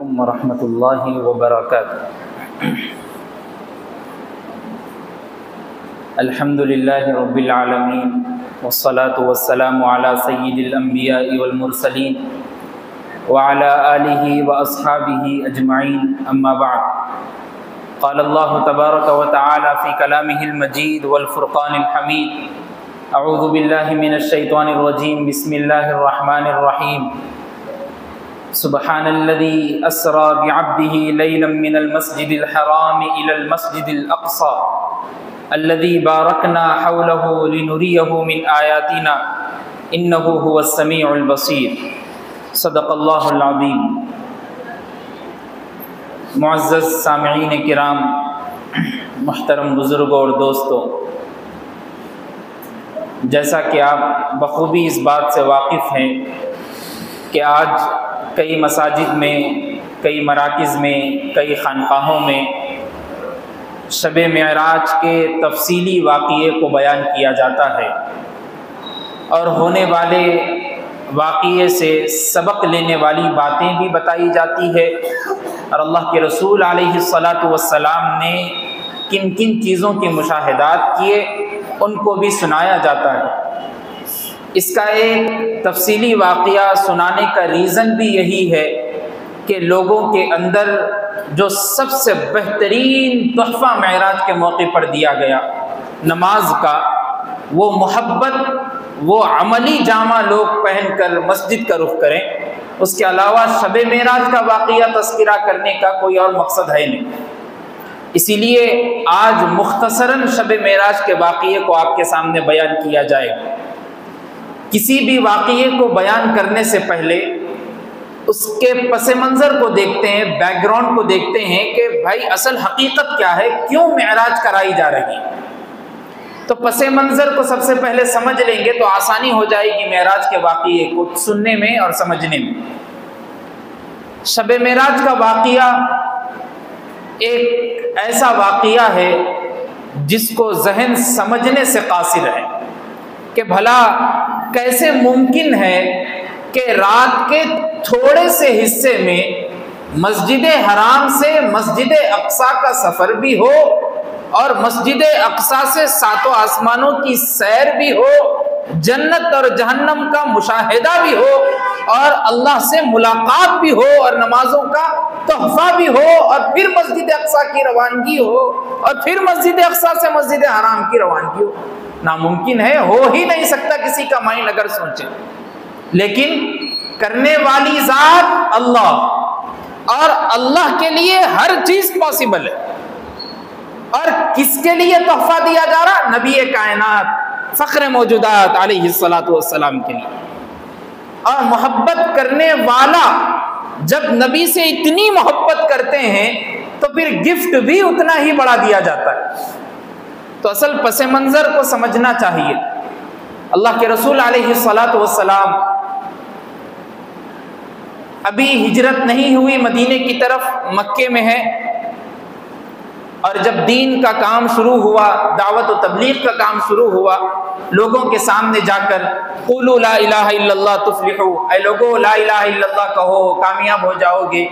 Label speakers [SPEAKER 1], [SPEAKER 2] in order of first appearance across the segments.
[SPEAKER 1] अलैकुम वरहमतुल्लाहि वबरकातुहू। अल्हम्दुलिल्लाहि रब्बिल आलमीन वस्सलातु वस्सलामु अला सय्यिदिल अंबियाइ वल मुरसलीन व अला आलिहि व अस्हाबिहि अजमईन, अम्मा बअद। क़ाल अल्लाहु तबारक व तआला फ़ी कलामिहिल मजीद वल फ़ुरक़ानिल हमीद। अऊज़ु बिल्लाहि मिनश शैतानिर रजीम। बिस्मिल्लाहिर रहमानिर रहीम। सुब्हानल्लज़ी अस्रा बिअब्दिही लैलन मिनल मस्जिदिल हराम इलल मस्जिदिल अक़सा अल्लज़ी बारकना हौलहु लिनुरियहु मिन आयातिना इन्नहु हुवस समीउल बसीर। सदक़ल्लाहुल अज़ीम। मुअज़्ज़ज़ सामिईन किराम, मुहतरम बुज़ुर्गों और दोस्तों, जैसा कि आप बखूबी इस बात से वाकिफ़ हैं कि आज कई मसाजिद में, कई मराकिज़ में, कई खानकाहों में शब मेराज के तफसीली वाक़ये को बयान किया जाता है और होने वाले वाक़ये से सबक लेने वाली बातें भी बताई जाती है और अल्लाह के रसूल अलैहिस्सलातु वस्सलाम ने किन किन चीज़ों के मुशाहिदात किए उनको भी सुनाया जाता है। इसका एक तफसीली वाक़या सुनाने का रीज़न भी यही है कि लोगों के अंदर जो सबसे बेहतरीन तोहफ़ा मेराज के मौके पर दिया गया नमाज का, वो मोहब्बत, वो अमली जामा लोग पहनकर मस्जिद का रुख करें। उसके अलावा शब मेराज का वाक़या तज़किरा करने का कोई और मकसद है नहीं। इसीलिए आज मुख्तसरन शब मेराज के वाक़ये को आपके सामने बयान किया जाएगा। किसी भी वाक़ये को बयान करने से पहले उसके पस मंज़र को देखते हैं, बैकग्राउंड को देखते हैं कि भाई असल हकीकत क्या है, क्यों मेराज कराई जा रही है। तो पस मंज़र को सबसे पहले समझ लेंगे तो आसानी हो जाएगी मेराज के वाक़ये को सुनने में और समझने में। शब मेराज का वाक़या एक ऐसा वाक़या है जिसको जहन समझने से कासिर है कि भला कैसे मुमकिन है कि रात के थोड़े से हिस्से में मस्जिद हराम से मस्जिद अक़सा का सफ़र भी हो और मस्जिद अक़सा से सातों आसमानों की सैर भी हो, जन्नत और जहन्नम का मुशाहिदा भी हो और अल्लाह से मुलाकात भी हो और नमाजों का तोहफ़ा भी हो और फिर मस्जिद अक़सा की रवानगी हो और फिर मस्जिद अक़सा से मस्जिद हराम की रवानगी हो। नामुमकिन है, हो ही नहीं सकता किसी का माइंड अगर सोचे। लेकिन करने वाली ज़ात अल्लाह, और अल्लाह के लिए हर चीज़ पॉसिबल है। और किसके लिए तोहफ़ा दिया जा रहा? नबी कायनात फ़ख्र मौजूदात अलैहिस्सलातु वस्सलाम के लिए। और मोहब्बत करने वाला जब नबी से इतनी मोहब्बत करते हैं तो फिर गिफ्ट भी उतना ही बड़ा दिया जाता है। तो असल पस मंज़र को समझना चाहिए। अल्लाह के रसूल अलैहिस्सलातु वस्सलाम अभी हिजरत नहीं हुई, मदीने की तरफ मक्के में है। और जब दीन का काम शुरू हुआ, दावत और तबलीग का काम शुरू हुआ, लोगों के सामने जाकर क़ुलू ला इलाहा इल्लल्लाह तुफ़्लिहू, ऐ लोगो ला इलाहा इल्लल्लाह कहो, कामयाब हो जाओगे।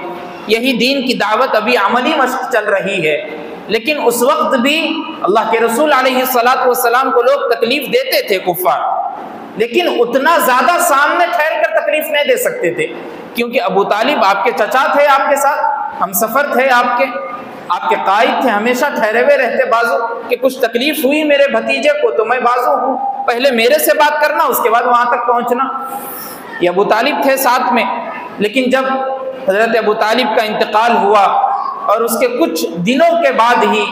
[SPEAKER 1] यही दीन की दावत अभी अमली मश्क चल रही है। लेकिन उस वक्त भी अल्लाह के रसूल अलैहिस्सलातु वस्सलाम को लोग तकलीफ देते थे, कुफ़ार, लेकिन उतना ज़्यादा सामने ठहर कर तकलीफ नहीं दे सकते थे, क्योंकि अबू तालिब आपके चचा थे, आपके साथ हम सफ़र थे, आपके कायद थे, हमेशा ठहरे हुए रहते बाजू कि कुछ तकलीफ हुई मेरे भतीजे को तो मैं बाजू हूँ, पहले मेरे से बात करना, उसके बाद वहाँ तक पहुँचना। ये अबू तालिब थे साथ में। लेकिन जब हज़रत अबू तालिब का इंतकाल हुआ और उसके कुछ दिनों के बाद ही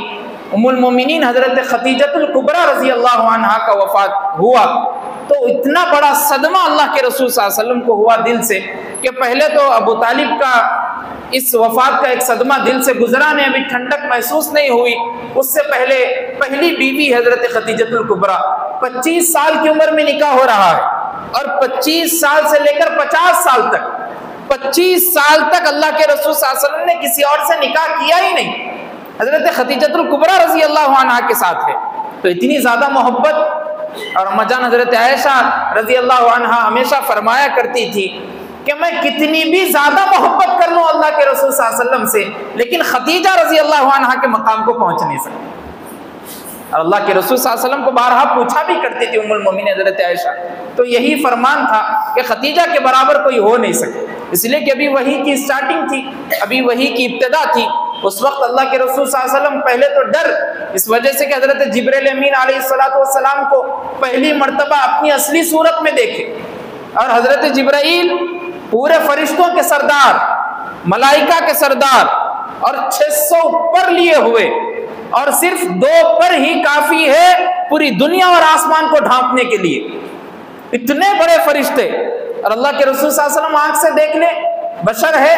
[SPEAKER 1] उम्मुल मोमिनीन हज़रत खदीजतुल कुबरा रज़ी अल्लाह अन्हा का वफ़ात हुआ, तो इतना बड़ा सदमा अल्लाह के रसूल सल्लल्लाहु अलैहि वसल्लम को हुआ दिल से कि पहले तो अबू तालिब का इस वफ़ात का एक सदमा दिल से गुजरा नहीं, अभी ठंडक महसूस नहीं हुई। उससे पहले पहली बीवी हज़रत खदीजतुल कुबरा 25 साल की उम्र में निकाह हो रहा है और 25 साल से लेकर 50 साल तक 25 साल तक अल्लाह के रसूल सल्लल्लाहु अलैहि वसल्लम ने किसी और से निकाह किया ही नहीं, हज़रत खदीजतुल कुबरा रज़ी अल्लाह अन्हा के साथ है। तो इतनी ज़्यादा मोहब्बत। और अम्मा जान हज़रत आयशा रज़ी अल्लाह अन्हा हमेशा फरमाया करती थी कि मैं कितनी भी ज्यादा मोहब्बत कर लूं अल्लाह के रसूल सल्लल्लाहु अलैहि वसल्लम से, लेकिन खदीजा रजी अल्लाह अन्हा के मकाम को पहुंच नहीं सकती। और अल्लाह के रसूल सल्लल्लाहु अलैहि वसल्लम को बारहा पूछा भी करती थी उम्मुल मोमिनीन हज़रत आयशा, तो यही फरमान था कि खदीजा के बराबर कोई हो नहीं सकता, इसलिए कि अभी वही की स्टार्टिंग थी, अभी वही की इब्तिदा थी। उस वक्त अल्लाह के रसूल सल्लल्लाहु अलैहि वसल्लम पहले तो डर इस वजह से कि हज़रत जिब्रील अमीन अलैहिस्सलातु वस्सलाम को पहली मर्तबा अपनी असली सूरत में देखे, और हज़रत जिब्राईल पूरे फरिश्तों के सरदार, मलाइका के सरदार और 600 पर लिए हुए, और सिर्फ 2 पर ही काफी है पूरी दुनिया और आसमान को ढांपने के लिए, इतने बड़े फरिश्ते। और अल्लाह के रसूल सल्लल्लाहु अलैहि वसल्लम आंख से देख ले, बशर है,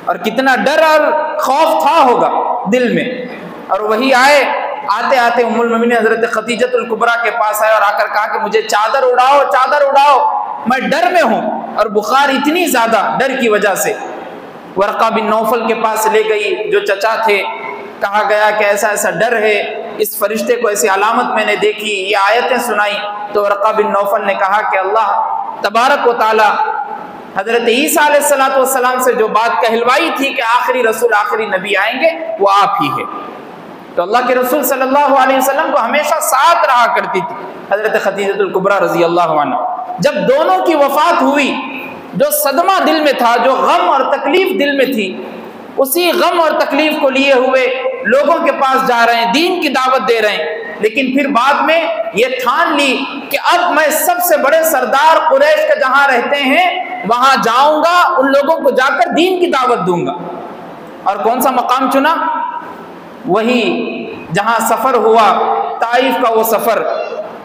[SPEAKER 1] और कितना डर और खौफ था होगा दिल में। और वही आए, आते आते उम्मुल मोमिनीन हज़रत खदीजतुल कुबरा के पास आए और आकर कहा कि मुझे चादर उड़ाओ, चादर उड़ाओ, मैं डर में हूं, और बुखार इतनी ज्यादा डर की वजह से। वरक़ा बिन नौफल के पास ले गई, जो चचा थे, कहा गया कि ऐसा ऐसा डर है, इस फरिश्ते को ऐसी अलामत मैंने देखी, ये आयतें सुनाई। तो वरक़ा बिन नौफल ने कहा कि अल्लाह तबारक व तआला हज़रत ईसा अलैहिस्सलातु वस्सलाम से जो बात कहलवाई थी कि आखिरी रसूल आखिरी नबी आएंगे, वो आप ही है। तो अल्लाह के रसूल सल्लल्लाहु अलैहि वसल्लम को हमेशा साथ रहा करती थी हज़रत खदीजतुल कुबरा रज़ी अल्लाह अन्हा। जब दोनों की वफात हुई, जो सदमा दिल में था, जो गम और तकलीफ दिल में थी, उसी गम और तकलीफ को लिए हुए लोगों के पास जा रहे हैं, दीन की दावत दे रहे हैं, लेकिन फिर बाद में ये ठान ली कि अब मैं सबसे बड़े सरदार कुरैश के जहां रहते हैं वहां जाऊंगा, उन लोगों को जाकर दीन की दावत दूंगा। और कौन सा मकाम चुना? वही जहां सफर हुआ, ताइफ का वो सफर।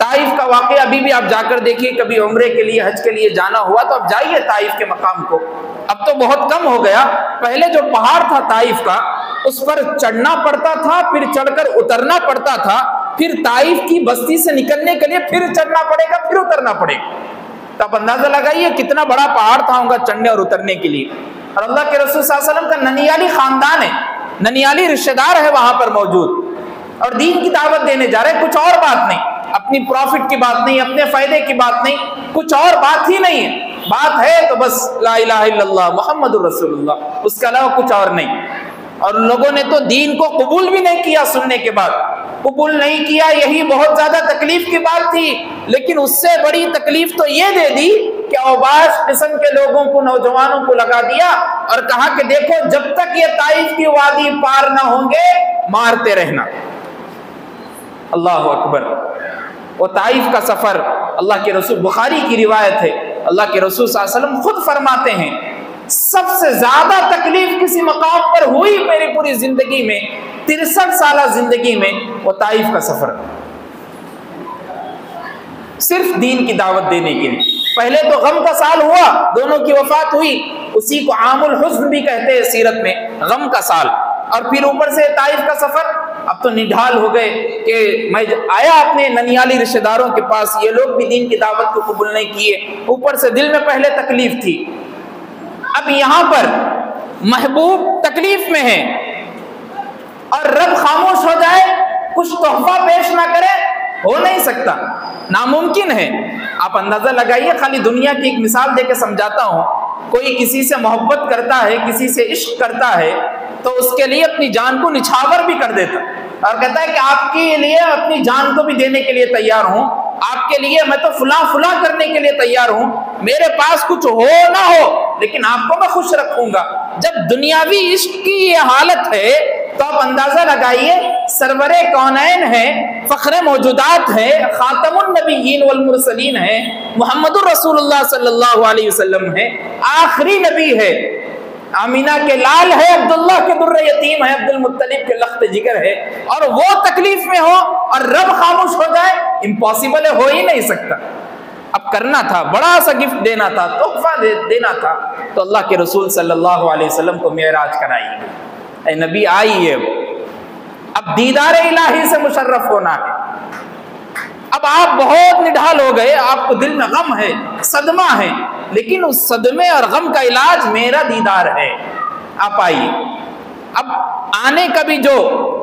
[SPEAKER 1] ताइफ का वाकया अभी भी आप जाकर देखिए, कभी उम्रे के लिए, हज के लिए जाना हुआ तो आप जाइए ताइफ के मकाम को। अब तो बहुत कम हो गया, पहले जो पहाड़ था ताइफ का, उस पर चढ़ना पड़ता था, फिर चढ़कर उतरना पड़ता था, फिर ताइफ की बस्ती से निकलने के लिए फिर चढ़ना पड़ेगा, फिर उतरना पड़ेगा। तो आप अंदाजा लगाइए कितना बड़ा पहाड़ था होगा चढ़ने और उतरने के लिए। और अल्लाह के रसूल सल्लल्लाहु अलैहि वसल्लम का ननियाली खानदान है, ननियाली रिश्तेदार है वहां पर मौजूद, और दीन की दावत देने जा रहे हैं। कुछ और बात नहीं, अपनी प्रॉफिट की बात नहीं, अपने फायदे की बात नहीं, कुछ और बात ही नहीं है। बात है तो बस ला इलाहा इल्लल्लाह मुहम्मदुर रसूलुल्लाह, उसके अलावा कुछ और नहीं। और लोगों ने तो दीन को कबूल भी नहीं किया, सुनने के बाद कबूल नहीं किया, यही बहुत ज्यादा तकलीफ की बात थी। लेकिन उससे बड़ी तकलीफ तो ये दे दी कि औबाश किस्म के लोगों को, नौजवानों को लगा दिया और कहा कि देखो जब तक ये ताइफ की वादी पार ना होंगे मारते रहना। अल्लाह अकबर। वो ताइफ का सफर, अल्लाह के रसूल, बुखारी की रिवायत है, अल्लाह के रसूल सल्लल्लाहु अलैहि वसल्लम खुद फरमाते हैं सबसे ज्यादा तकलीफ किसी मकाम पर हुई मेरी पूरी जिंदगी में, 63 साल जिंदगी में, वो ताइफ का सफर, सिर्फ दीन की दावत देने के लिए। पहले तो गम का साल हुआ, दोनों की वफात हुई, उसी को आमुल हुज़्न भी कहते हैं सीरत में, गम का साल। और फिर ऊपर से ताइफ का सफर। अब तो निढाल हो गए कि मैं आया अपने ननियाली रिश्तेदारों के पास, ये लोग भी दीन की दावत को कबूल नहीं किए, ऊपर से दिल में पहले तकलीफ थी। अब यहां पर महबूब तकलीफ में है और रब खामोश हो जाए, कुछ तोहफा पेश ना करे, हो नहीं सकता, नामुमकिन है। आप अंदाजा लगाइए, खाली दुनिया की एक मिसाल देके समझाता हूं। कोई किसी से मोहब्बत करता है, किसी से इश्क करता है, तो उसके लिए अपनी जान को निछावर भी कर देता और कहता है कि आपके लिए अपनी जान को भी देने के लिए तैयार हूं, आपके लिए मैं तो फुला फुला करने के लिए तैयार हूं, मेरे पास कुछ हो ना हो लेकिन आपको मैं खुश रखूंगा। जब दुनियावी इश्क की ये हालत है तो आप अंदाजा लगाइए, सरवरे कौनैन है, फख्रे मौजूदात है, खातमुन नबिय्यीन वल मुरसलीन है, मुहम्मदुर रसूलुल्लाह सल्लल्लाहु अलैहि वसल्लम है, आखिरी नबी है, आमीना के लाल है, अब्दुल्लाह के दुर्रे यतीम है, अब्दुल मुत्तलिब के लख्त जिगर है, और वो तकलीफ में हो और रब खामोश हो जाए, इम्पॉसिबल है, हो ही नहीं सकता। अब करना था, बड़ा सा गिफ्ट देना था, तोहफा देना था, तो अल्लाह के रसूल सल्लल्लाहु अलैहि वसल्लम को मेराज कराइए, ऐ नबी आइए, अब दीदार इलाही से मुशर्रफ होना है। अब आप बहुत निढाल हो गए, आपको दिल में गम है, सदमा है, लेकिन उस सदमे और गम का इलाज मेरा दीदार है, आप आइए। अब आने का भी जो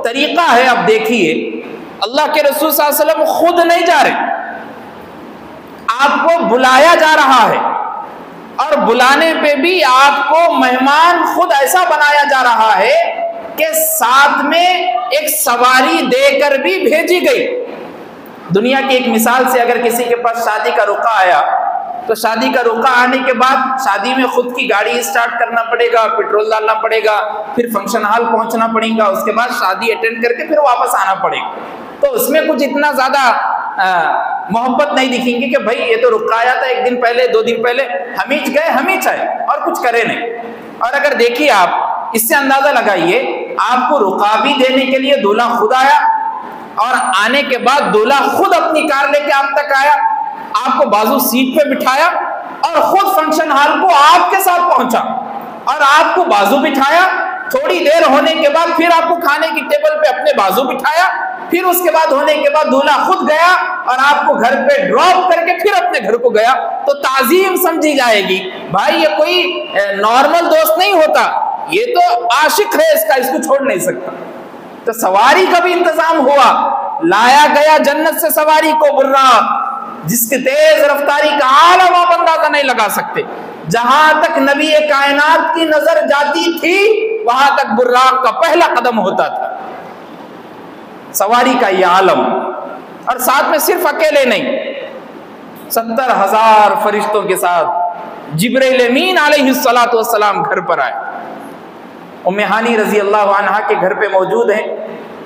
[SPEAKER 1] तरीका है आप देखिए, अल्लाह के रसूल सल्लल्लाहु अलैहि वसल्लम खुद नहीं जा रहे, आपको बुलाया जा रहा है। और बुलाने पे भी आपको मेहमान खुद ऐसा बनाया जा रहा है कि साथ में एक सवारी देकर भी भेजी गई। दुनिया की एक मिसाल से अगर किसी के पास शादी का रुका आया तो शादी का रुका आने के बाद शादी में खुद की गाड़ी स्टार्ट करना पड़ेगा, पेट्रोल डालना पड़ेगा, फिर फंक्शन हॉल पहुंचना पड़ेगा, उसके बाद शादी अटेंड करके फिर वापस आना पड़ेगा। तो उसमें कुछ इतना ज्यादा मोहब्बत नहीं दिखेंगे कि भाई ये तो रुका आया था 1 दिन पहले 2 दिन पहले, हम ही गए हम ही चाहे और कुछ करे नहीं। और अगर देखिए आप इससे अंदाजा लगाइए, आपको रुका भी देने के लिए दूल्हा खुद आया और आने के बाद दूल्हा खुद अपनी कार लेके आप तक आया, आपको बाजू सीट पे बिठाया और खुद फंक्शन हॉल को आपके साथ पहुंचा और आपको बाजू बिठाया। थोड़ी देर होने के बाद फिर आपको खाने की टेबल पे अपने बाजू बिठाया, फिर उसके बाद होने के बाद दूल्हा खुद गया और आपको घर पे ड्रॉप करके फिर अपने घर को गया, तो ताजीम समझी जाएगी। भाई ये कोई नॉर्मल दोस्त नहीं होता, ये तो आशिक है इसका, इसको छोड़ नहीं सकता। तो सवारी का भी इंतजाम हुआ, लाया गया जन्नत से सवारी को बुर्राक, जिसके तेज रफ्तारी का आलम आप अंदाजा नहीं लगा सकते। जहां तक नबी कायनात की नजर जाती थी वहां तक बुर्राक का पहला कदम होता था। सवारी का ये आलम, और साथ में सिर्फ अकेले नहीं, 70,000 फरिश्तों के साथ जिब्रील अमीन अलैहिस्सलातु वस्सलाम घर पर आए। उम्मे हानी रजी अल्लाह अन्हा के घर पे मौजूद हैं।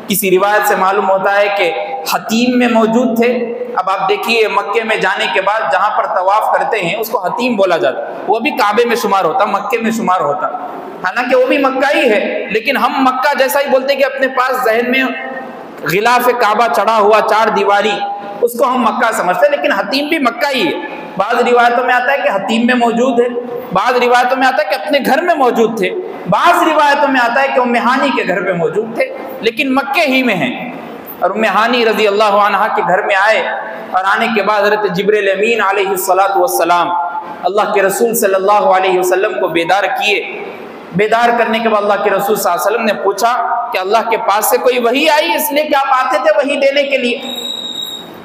[SPEAKER 1] किसी रिवायत से मालूम होता है कि हतीम में मौजूद थे। अब आप देखिए, मक्के में जाने के बाद जहां पर तवाफ करते हैं उसको हतीम बोला जाता, वो भी काबे में शुमार होता, मक्के में शुमार होता। हालांकि वो भी मक्का ही है, लेकिन हम मक्का जैसा ही बोलते कि अपने पास जहन में गिलाफ काबा चढ़ा हुआ 4 दीवारी, उसको हम मक्का समझते हैं, लेकिन हतीम भी मक्का ही है। बाद रिवायतों में आता है कि हतीम में मौजूद है, बाद रिवायतों में आता है कि अपने घर में मौजूद थे, बाद रिवायतों में आता है कि उम्मे हानी के घर पे मौजूद थे, लेकिन मक्के ही में हैं। और उम्मे हानी रजी अल्लाह अन्हा के घर में आए और आने के बाद हज़रत जिब्रील अमीन अलैहिस्सलातु वस्सलाम अल्लाह के रसूल सल्लल्लाहु अलैहि वसल्लम को बेदार किए। बेदार करने के बाद अल्लाह के रसूल सल्लल्लाहु अलैहि वसल्लम ने पूछा कि अल्लाह के पास से कोई वही आई, इसलिए कि आप आते थे वही देने के लिए,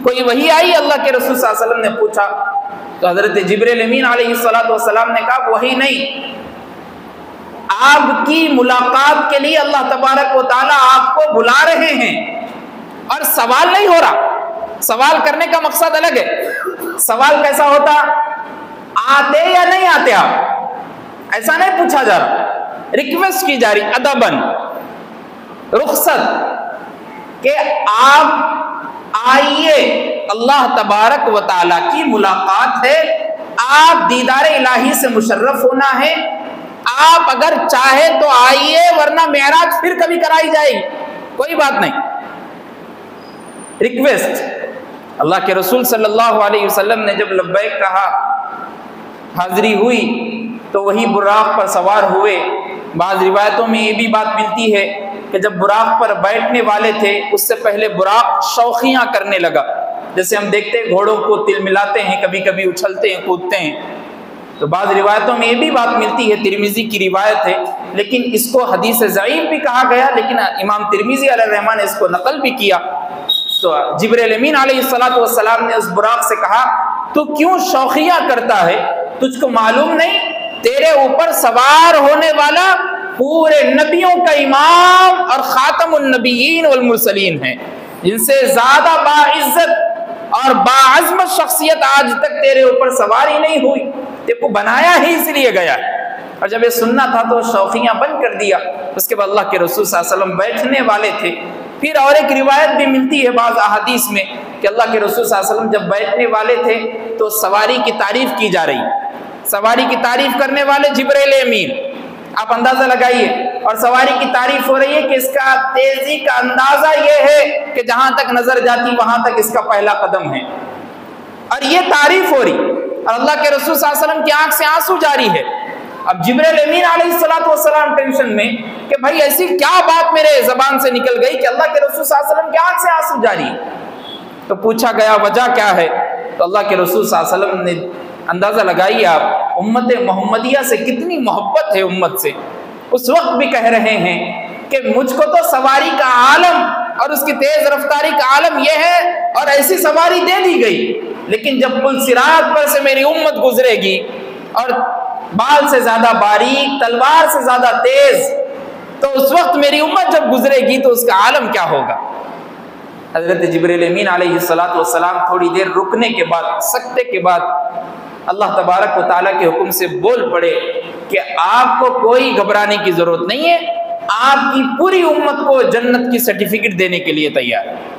[SPEAKER 1] कोई वही आई? अल्लाह के रसूल सल्लल्लाहु अलैहि वसल्लम ने पूछा। तो हज़रत जिब्रील अमीन अलैहिस्सलातु वस्सलाम ने कहा वही नहीं, आपकी मुलाकात के लिए अल्लाह तबारक व तआला आपको बुला रहे हैं। और सवाल नहीं हो रहा, सवाल करने का मकसद अलग है। सवाल कैसा होता, आते या नहीं आते आप, ऐसा नहीं पूछा जा रहा, रिक्वेस्ट की जा रही अदबन, रुखसत कि आप आइए, अल्लाह तबारक व तआला की मुलाकात है, आप दीदार इलाही से मुशर्रफ होना है, आप अगर चाहे तो आइए, वरना मेराज फिर कभी कराई जाएगी, कोई बात नहीं। रिक्वेस्ट। अल्लाह के रसूल सल्लल्लाहु अलैहि वसल्लम ने जब लब्बैक कहा, हाजिरी हुई, तो वही बुराक पर सवार हुए। बाज़ रिवायतों में ये भी बात मिलती है कि जब बुराक पर बैठने वाले थे उससे पहले बुराक शौखियाँ करने लगा। जैसे हम देखते हैं घोड़ों को तिल मिलाते हैं, कभी कभी उछलते हैं, कूदते हैं। तो बाज़ रिवायतों में ये भी बात मिलती है, तिरमिज़ी की रिवायत है, लेकिन इसको हदीस ज़ईफ़ भी कहा गया, लेकिन इमाम तिरमिज़ी अलैहिर्रहमान ने इसको नकल भी किया। तो जिब्रील अमीन अलैहिस्सलातु वस्सलाम ने उस बुराक से कहा, तू क्यों शौखियाँ करता है, तुझको मालूम नहीं तेरे ऊपर सवार होने वाला पूरे नबियों का इमाम और खातमुन नबिय्यीन वल मुरसलीन है, जिनसे ज्यादा बाइज्जत और बाअज़मत शख्सियत आज तक तेरे ऊपर सवार ही नहीं हुई, तेको बनाया ही इसलिए गया। और जब ये सुनना था तो शौखियाँ बंद कर दिया। उसके बाद अल्लाह के रसूल सल्लल्लाहु अलैहि वसल्लम बैठने वाले थे। फिर और एक रिवायत भी मिलती है बाज़ अहादीस में कि अल्लाह के रसूल सल्लल्लाहु अलैहि वसल्लम जब बैठने वाले थे तो सवारी की तारीफ की जा रही, सवारी की तारीफ करने वाले जिब्रील अमीन, आप अंदाजा लगाइए, और सवारी की तारीफ हो रही है कि इसका तेजी का अंदाजा ये है कि जहां तक नजर जाती वहां तक इसका पहला कदम है, और ये तारीफ हो रही, और अल्लाह के रसूल सल्लल्लाहु अलैहि वसल्लम की आंख से आंसू जारी है। अब जिब्रील अमीन अलैहिस्सलातु वस्सलाम टेंशन में कि भाई ऐसी क्या बात मेरे जबान से निकल गई कि अल्लाह के रसूल सल्लल्लाहु अलैहि वसल्लम की आंख से आंसू जारी है। तो पूछा गया वजह क्या है, तो अल्लाह के रसूल सल्लल्लाहु अलैहि वसल्लम ने, अंदाजा लगाइए आप उम्मत मोहम्मदिया से कितनी मोहब्बत है उम्मत से, उस वक्त भी कह रहे हैं कि मुझको तो सवारी का आलम और उसकी तेज रफ्तारी का आलम यह है और ऐसी सवारी दे दी गई, लेकिन जब पुल सिरात पर से मेरी उम्मत गुजरेगी और बाल से ज्यादा बारीक, तलवार से ज्यादा तेज, तो उस वक्त मेरी उम्मत जब गुजरेगी तो उसका आलम क्या होगा। हजरत जिब्रील अमीन अलैहिस्सलातु वस्सलाम थोड़ी देर रुकने के बाद, सकते के बाद, अल्लाह तबारक व तआला के हुक्म से बोल पड़े कि आपको कोई घबराने की जरूरत नहीं है, आपकी पूरी उम्मत को जन्नत की सर्टिफिकेट देने के लिए तैयार है।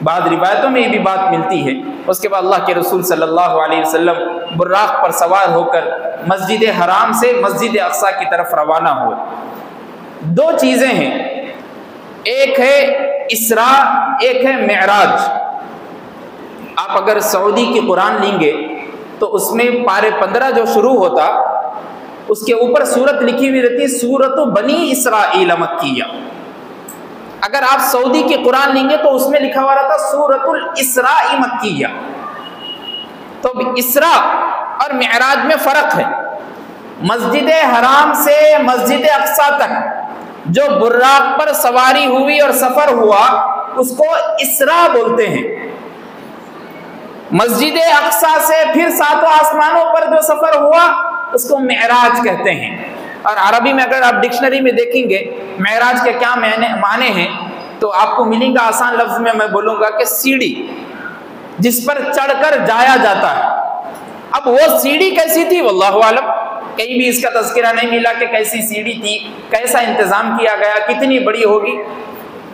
[SPEAKER 1] बाद रिवायतों में ये भी बात मिलती है। उसके बाद अल्लाह के रसूल सल्लल्लाहु अलैहि वसल्लम बुर्राक पर सवार होकर मस्जिद हराम से मस्जिद अक्सा की तरफ रवाना हुए। दो चीज़ें हैं, एक है इसरा, एक है मेराज। आप अगर सऊदी की कुरान लेंगे तो उसमें पारे 15 जो शुरू होता, उसके ऊपर सूरत लिखी हुई रहती, सूरत बनी इसराइल मक्किया। अगर आप सऊदी की कुरान लेंगे तो उसमें लिखा हुआ रहता सूरतुल इसराई मक्किया। तो इसरा और मेराज में फर्क है। मस्जिद हराम से मस्जिद अक्सा तक जो बुर्राक पर सवारी हुई और सफर हुआ उसको इसरा बोलते हैं। मस्जिद अक्सा से फिर 7 आसमानों पर जो सफर हुआ उसको मेराज कहते हैं। और अरबी में अगर आप डिक्शनरी में देखेंगे मेराज के क्या माने हैं तो आपको मिलेगा, आसान लफ्ज में मैं बोलूंगा कि सीढ़ी जिस पर चढ़कर जाया जाता है। अब वो सीढ़ी कैसी थी वल्लाहु आलम, कहीं भी इसका तज़किरा नहीं मिला कि कैसी सीढ़ी थी, कैसा इंतजाम किया गया, कितनी बड़ी होगी,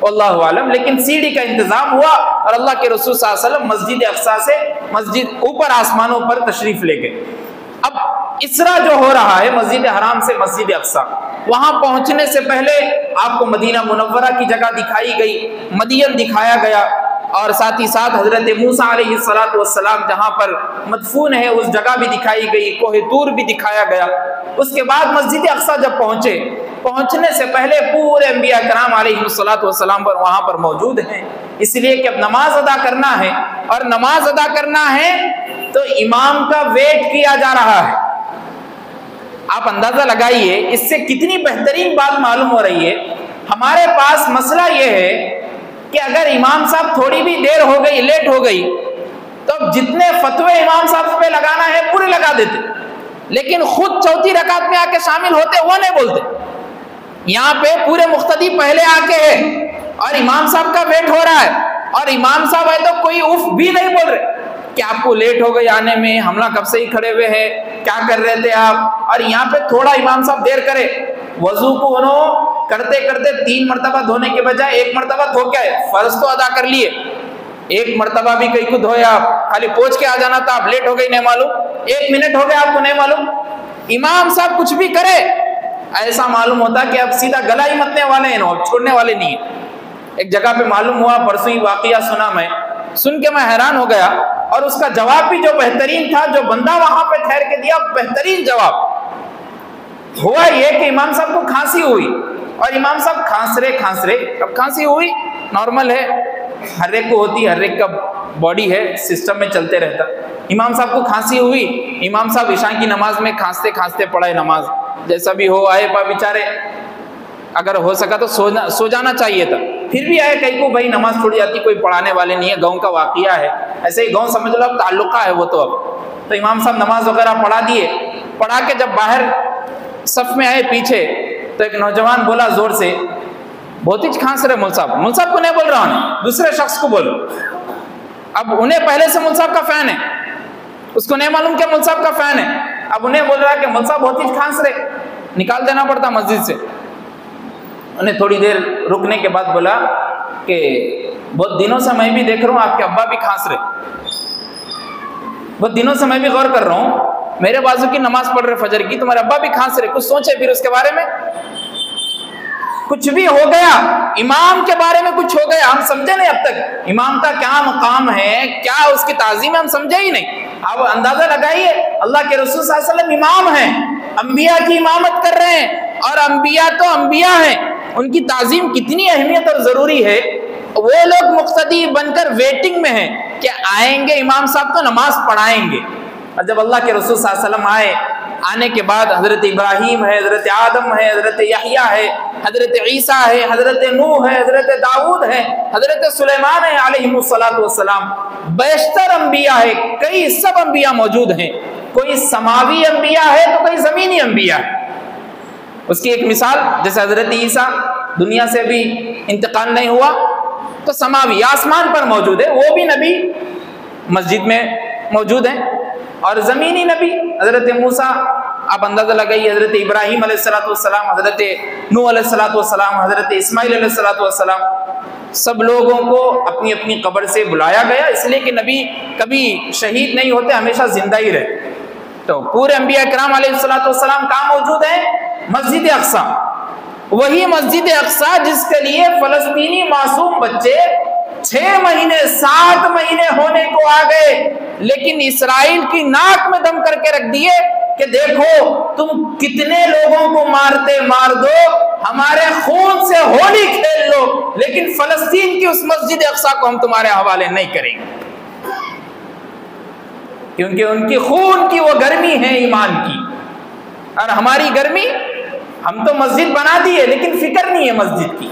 [SPEAKER 1] वल्लाहु आलम। लेकिन सीढ़ी का इंतजाम हुआ और अल्लाह के रसूल सल्लल्लाहु अलैहि वसल्लम मस्जिद अक्सा से मस्जिद ऊपर आसमानों पर तशरीफ ले गए। अब इसरा जो हो रहा है मस्जिद हराम से मस्जिद अक्सा, वहां पहुंचने से पहले आपको मदीना मुनव्वरा की जगह दिखाई गई, मदीन दिखाया गया और साथ ही साथ हजरत मूसा अलैहिस्सलातु वस्सलाम जहां पर मदफून है उस जगह भी दिखाई गई, कोहे तूर भी दिखाया गया। उसके बाद मस्जिद अक्सा जब पहुंचे, पहुंचने से पहले पूरे अंबिया कराम अलैहिस्सलातु वस्सलाम पर वहां पर मौजूद हैं, इसलिए कि अब नमाज अदा करना है और नमाज अदा करना है तो इमाम का वेट किया जा रहा है। आप अंदाजा लगाइए इससे कितनी बेहतरीन बात मालूम हो रही है। हमारे पास मसला यह है कि अगर इमाम साहब थोड़ी भी देर हो गई, लेट हो गई, तो जितने फतवे इमाम साहब पे लगाना है पूरे लगा देते, लेकिन खुद चौथी रकात में आके शामिल होते वो नहीं बोलते। यहाँ पे पूरे मुख्तदी पहले आके है और इमाम साहब का वेट हो रहा है और इमाम साहब है तो कोई उफ भी नहीं बोल रहे कि आपको लेट हो गई आने में, हमला कब से ही खड़े हुए हैं, क्या कर रहे थे आप। और यहाँ पे थोड़ा इमाम साहब देर करे, वजू को उन्होंने करते करते 3 मरतबा धोने के बजाय 1 मरतबा धो के फर्ज तो अदा कर लिए, 1 मरतबा भी कहीं को धोया, आप खाली पहुंच के आ जाना था, आप लेट हो गई नहीं मालूम, 1 मिनट हो गया आपको नहीं मालूम। इमाम साहब कुछ भी करे ऐसा मालूम होता कि अब सीधा गला ही मतने वाले हैं, अब छोड़ने वाले नहीं है। एक जगह पे मालूम हुआ, परसों ही वाकया सुना, मैं सुन के मैं हैरान हो गया और उसका जवाब भी जो बेहतरीन था, जो बंदा वहां पे ठहर के दिया बेहतरीन जवाब। हुआ ये कि इमाम साहब को खांसी हुई और इमाम साहब खांस रहे। अब खांसी हुई नॉर्मल है, हर एक को होती, हर एक का बॉडी है, सिस्टम में चलते रहता। इमाम साहब को खांसी हुई, इमाम साहब ईशा की नमाज में खांसते खांसते पढ़ाए नमाज, जैसा भी हो आए पा बेचारे, अगर हो सका तो सो जाना चाहिए था, फिर भी आए कहीं को भाई नमाज छूट जाती, कोई पढ़ाने वाले नहीं है, गांव का वाकया है, ऐसे ही गांव समझ लो, अब ताल्लुका है वो तो। अब तो इमाम साहब नमाज वगैरह पढ़ा दिए, पढ़ा के जब बाहर सफ में आए पीछे तो एक नौजवान बोला जोर से, बहुत ही खांस रहे मुल साहब को नहीं बोल रहा हूं, दूसरे शख्स को बोलो। अब उन्हें पहले से मुल साहब का फैन है, उसको नहीं मालूम क्या मुल साहब का फैन है, अब उन्हें बोल रहा है कि मुल साहब बहुत ही खांस रहे, निकाल देना पड़ता मस्जिद से। उन्हें थोड़ी देर रुकने के बाद बोला कि बहुत दिनों से मैं भी देख रहा हूँ आपके अब्बा भी खांस रहे, बहुत दिनों से मैं भी गौर कर रहा हूँ, मेरे बाजू की नमाज पढ़ रहे फजर की, तुम्हारे अब्बा भी खांस रहे, कुछ सोचे फिर उसके बारे में। कुछ भी हो गया, इमाम के बारे में कुछ हो गया, हम समझे नहीं अब तक इमाम का क्या मकाम है, क्या उसकी ताजीम है, हम समझे ही नहीं। अब अंदाजा लगाइए, अल्लाह के रसूल सल्लल्लाहु अलैहि वसल्लम इमाम हैं, अंबिया की इमामत कर रहे हैं, और अंबिया तो अंबिया हैं, उनकी ताजीम कितनी अहमियत और जरूरी है। वो लोग मुक्तदी बनकर वेटिंग में हैं कि आएंगे इमाम साहब तो नमाज पढ़ाएंगे। और जब अल्लाह के रसूल सल्लल्लाहु अलैहि वसल्लम आए, आने के बाद हजरत इब्राहीम है, हजरत आदम है, हजरत यहया है, हजरत ईसा है, हजरत नूह है, हजरत दाऊद है, हजरत सुलेमान है अलैहिमुस्सलातु वस्सलाम, बेशतर अंबिया है, कई सब अंबिया मौजूद हैं। कोई समावी अंबिया है तो कोई ज़मीनी अंबिया है। उसकी एक मिसाल, जैसे हज़रत ईसा दुनिया से अभी इंतकाल नहीं हुआ तो समावी आसमान पर मौजूद है, वो भी नबी मस्जिद में मौजूद हैं। और ज़मीनी नबी हज़रत मूसा, आप अंदाज़ा लगाइए, हज़रत इब्राहीम अलैहिस्सलाम, हज़रत नूह अलैहिस्सलाम, हज़रत इस्माईल अलैहिस्सलाम, सब लोगों को अपनी अपनी कब्र से बुलाया गया, इसलिए कि नबी कभी शहीद नहीं होते, हमेशा जिंदा ही रहते। तो पूरे अंबिया किराम अलैहिस्सलाम कहाँ मौजूद हैं? मस्जिद अक्सा। वही मस्जिद अक्सा जिसके लिए फ़लस्तीनी मासूम बच्चे 6 महीने 7 महीने होने को आ गए, लेकिन इसराइल की नाक में दम करके रख दिए कि देखो तुम कितने लोगों को मारते मार दो, हमारे खून से होली खेल लो, लेकिन फलस्तीन की उस मस्जिद अक्सा को हम तुम्हारे हवाले नहीं करेंगे, क्योंकि उनकी खून की वो गर्मी है ईमान की, और हमारी गर्मी, हम तो मस्जिद बना दी है लेकिन फिक्र नहीं है मस्जिद की,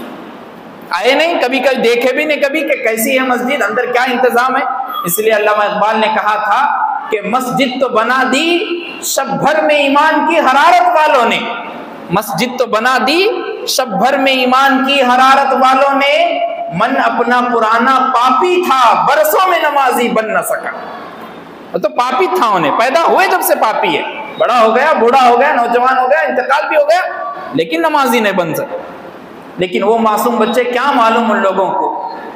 [SPEAKER 1] आए नहीं कभी, कभी देखे भी नहीं कभी कि कैसी है मस्जिद, अंदर क्या इंतजाम है। इसलिए अल्लामा इकबाल ने कहा था कि मस्जिद तो बना दी शब भर में ईमान की हरारत वालों ने, मस्जिद तो बना दी शब भर में ईमान की हरारत वालों ने, मन अपना पुराना पापी था बरसों में नमाजी बन न सका। तो पापी था, उन्हें पैदा हुए जब से पापी है, बड़ा हो गया, बूढ़ा हो गया, नौजवान हो गया, इंतकाल भी हो गया, लेकिन नमाजी नहीं बन सका। लेकिन वो मासूम बच्चे, क्या मालूम उन लोगों को,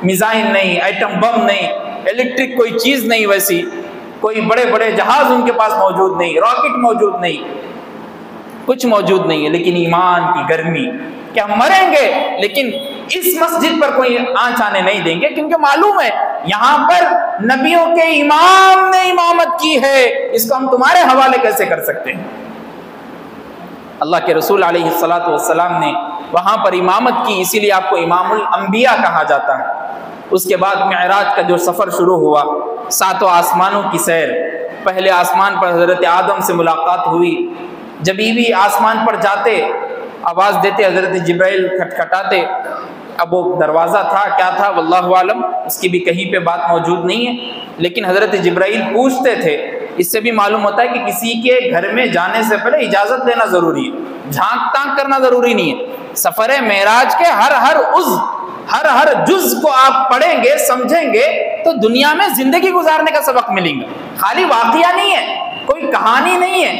[SPEAKER 1] मिसाइल नहीं, एटम बम नहीं, इलेक्ट्रिक कोई चीज नहीं, वैसी कोई बड़े बड़े जहाज उनके पास मौजूद नहीं, रॉकेट मौजूद नहीं, कुछ मौजूद नहीं है, लेकिन ईमान की गर्मी कि हम मरेंगे लेकिन इस मस्जिद पर कोई आंच आने नहीं देंगे, क्योंकि मालूम है यहां पर नबियों के इमाम ने इमामत की है, इसको हम तुम्हारे हवाले कैसे कर सकते हैं। अल्लाह के रसूल अलैहिस्सलातु वस्सलाम ने वहां पर इमामत की, इसीलिए आपको इमामुल अंबिया कहा जाता है। उसके बाद मेराज का जो सफ़र शुरू हुआ, 7 आसमानों की सैर, पहले आसमान पर हज़रत आदम से मुलाकात हुई, जब भी आसमान पर जाते आवाज़ देते हज़रत जिब्राइल खटखटाते, अब वो दरवाज़ा था क्या था वल्लाहु आलम, उसकी भी कहीं पे बात मौजूद नहीं है, लेकिन हज़रत जिब्राइल पूछते थे। इससे भी मालूम होता है कि किसी के घर में जाने से पहले इजाज़त लेना ज़रूरी है, झांक तांक करना ज़रूरी नहीं है। सफ़र मेराज के हर जुज़ को आप पढ़ेंगे समझेंगे तो दुनिया में ज़िंदगी गुजारने का सबक मिलेगा। खाली वाक़िया नहीं है, कोई कहानी नहीं है,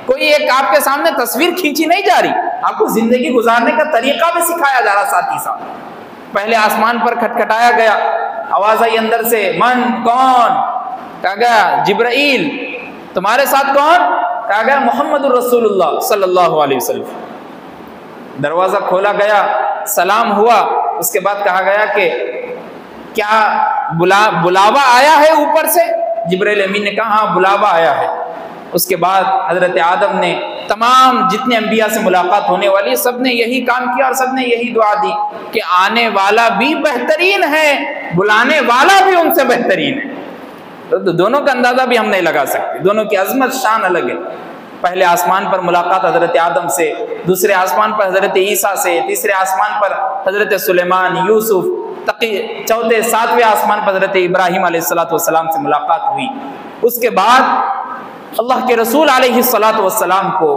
[SPEAKER 1] कोई एक आपके सामने तस्वीर खींची नहीं जा रही, आपको ज़िंदगी गुजारने का तरीका भी सिखाया जा रहा साथ ही साथ। पहले आसमान पर खटखटाया गया, आवाज़ आई अंदर से, मन कौन? कहा गया जिब्राइल। तुम्हारे साथ कौन? कहा गया मोहम्मदुर रसूलुल्लाह सल्लल्लाहु अलैहि वसल्लम। दरवाज़ा खोला गया, सलाम हुआ, उसके बाद कहा गया कि क्या बुलावा आया है ऊपर से? जिब्राइल अमीन ने कहा हाँ बुलावा आया है। उसके बाद हज़रत आदम ने तमाम जितने अंबिया से मुलाकात होने वाली, सब ने यही काम किया और सब ने यही दुआ दी कि आने वाला भी बेहतरीन है, बुलाने वाला भी उनसे बेहतरीन है। तो दोनों का अंदाज़ा भी हम नहीं लगा सकते, दोनों की अजमत शान अलग है। पहले आसमान पर मुलाकात हज़रत आदम से, दूसरे आसमान पर हज़रत ईसा से, तीसरे आसमान पर हज़रत सुलेमान, यूसुफ, चौथे 7वें आसमान पर हज़रत इब्राहीम अलैहिस्सलातु वस्सलाम से मुलाकात हुई। उसके बाद अल्लाह के रसूल अलैहिस्सलातु वस्सलाम को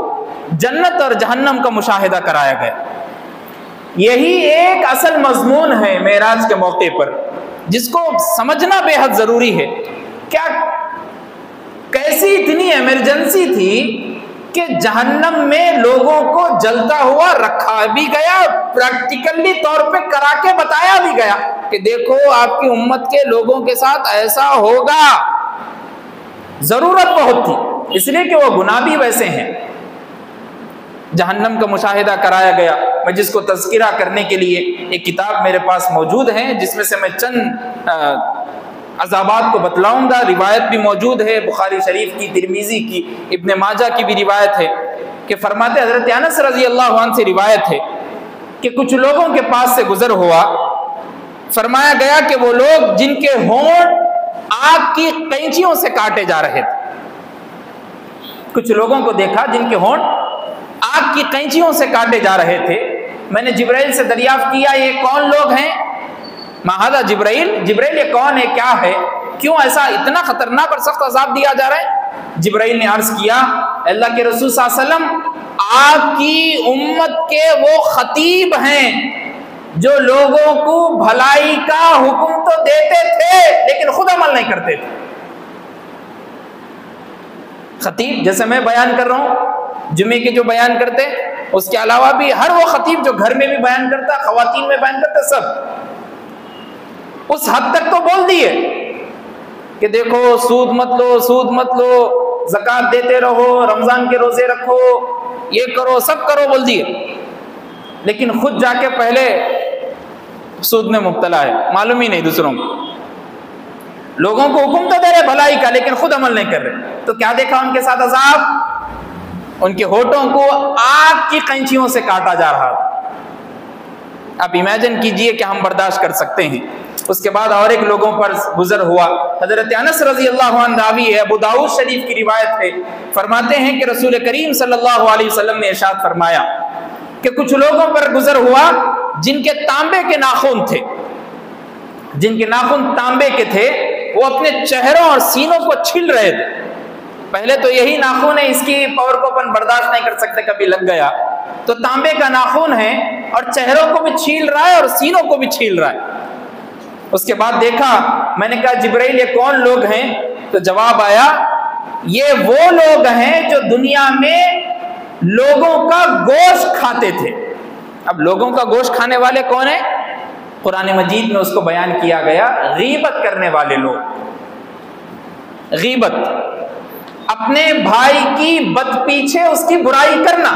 [SPEAKER 1] जन्नत और जहन्नम का मुशाहिदा कराया गया। यही एक असल मजमून है मेराज के मौके पर, जिसको समझना बेहद ज़रूरी है। क्या कैसी इतनी इमरजेंसी थी कि जहन्नम में लोगों को जलता हुआ रखा भी गया, प्रैक्टिकली तौर पे करा के बताया भी गया कि देखो आपकी उम्मत के लोगों के साथ ऐसा होगा। जरूरत बहुत थी, इसलिए कि वो गुनाह भी वैसे हैं। जहन्नम का मुशाहिदा कराया गया। मैं जिसको तज़किरा करने के लिए एक किताब मेरे पास मौजूद है, जिसमें से मैं चंद अज़ाबात को बतलाऊंगा। रिवायत भी मौजूद है, बुखारी शरीफ की, तिरमिज़ी की, इब्न माजा की भी रिवायत है कि फरमाते हज़रत अनस रज़ी अल्लाह अन्हु से रिवायत है कि कुछ लोगों के पास से गुज़र हुआ, फरमाया गया कि वो लोग जिनके होंठ आग की कैंचियों से काटे जा रहे थे। कुछ लोगों को देखा जिनके होंठ आग की कैंचियों से काटे जा रहे थे। मैंने जिब्राइल से दरियाफ्त किया ये कौन लोग हैं? महादा जिब्राइल, जिब्राइल ये कौन है, क्या है, क्यों ऐसा इतना खतरनाक और सख्त अजाब दिया जा रहा है? जिब्राइल ने अर्ज किया, अल्लाह के रसूल सल्लल्लाहु अलैहि वसल्लम, आपकी उम्मत के वो खतीब हैं जो लोगों को भलाई का हुक्म तो देते थे लेकिन खुद अमल नहीं करते थे। खतीब जैसे मैं बयान कर रहा हूं, जुमे के जो बयान करते, उसके अलावा भी हर वो खतीब जो घर में भी बयान करता, खवातीन में बयान करता, सब उस हद तक तो बोल दिए कि देखो सूद मत लो, सूद मत लो, ज़कात देते रहो, रमजान के रोजे रखो, ये करो, सब करो, बोल दिए, लेकिन खुद जाके पहले सूद में मुब्तला है, मालूम ही नहीं दूसरों को। लोगों को हुक्म तो दे रहे भलाई का लेकिन खुद अमल नहीं कर रहे। तो क्या देखा उनके साथ अज़ाब? उनके होठों को आग की कैंचियों से काटा जा रहा था। आप इमेजिन कीजिए कि हम बर्दाश्त कर सकते हैं। उसके बाद और एक लोगों पर गुजर हुआ। हजरत अनस रजी अल्लाह अन्हु रावी है, अबू दाऊद शरीफ की रिवायत है, फरमाते हैं कि रसूल करीम सल्लल्लाहु अलैहि वसल्लम ने इरशाद फरमाया कि कुछ लोगों पर गुजर हुआ जिनके तांबे के नाखून थे, जिनके नाखून तांबे के थे, वो अपने चेहरों और सीनों को छील रहे थे। पहले तो यही नाखून है, इसकी पावर को अपन बर्दाश्त नहीं कर सकते, कभी लग गया तो तांबे का नाखून है और चेहरों को भी छील रहा है और सीनों को भी छील रहा है। उसके बाद देखा, मैंने कहा जिब्राइल ये कौन लोग हैं? तो जवाब आया, ये वो लोग हैं जो दुनिया में लोगों का गोश्त खाते थे। अब लोगों का गोश्त खाने वाले कौन है? कुरान मजीद में उसको बयान किया गया, गीबत करने वाले लोग। गीबत, अपने भाई की बद पीछे उसकी बुराई करना,